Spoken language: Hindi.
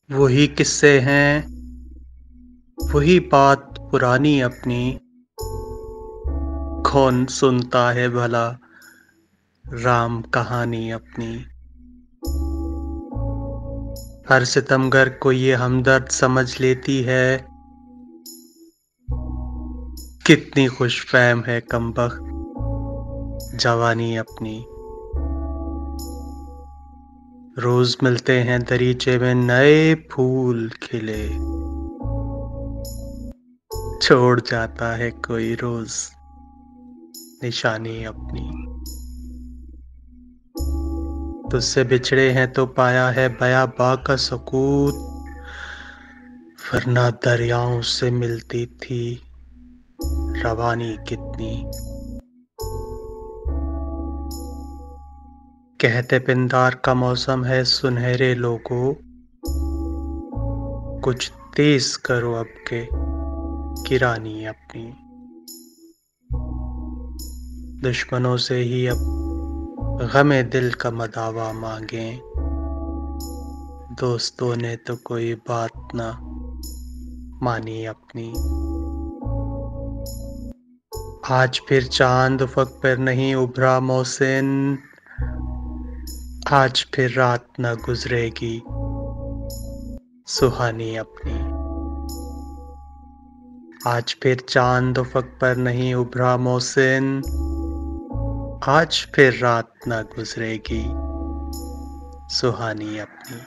वही किस्से हैं, वही बात पुरानी अपनी, कौन सुनता है भला राम कहानी अपनी। हर सितमगर को ये हमदर्द समझ लेती है, कितनी खुशफहम है कमबख्त जवानी अपनी। रोज मिलते हैं दरीचे में नए फूल खिले, छोड़ जाता है कोई रोज निशानी अपनी। तुझसे बिछड़े हैं तो पाया है बयाबा का सुकून, वरना दरियाओं से मिलती थी रवानी कितनी। कहते पिंदार का मौसम है सुनहरे लोगों, कुछ तेज करो अब के किरानी अपनी। दुश्मनों से ही अब गमे दिल का मदावा मांगे, दोस्तों ने तो कोई बात ना मानी अपनी। आज फिर चांद उफ़क़ पर नहीं उभरा मोहसिन, आज फिर रात न गुजरेगी सुहानी अपनी। आज फिर चांद उफ़क़ पर नहीं उभरा मोहसिन, आज फिर रात न गुजरेगी सुहानी अपनी।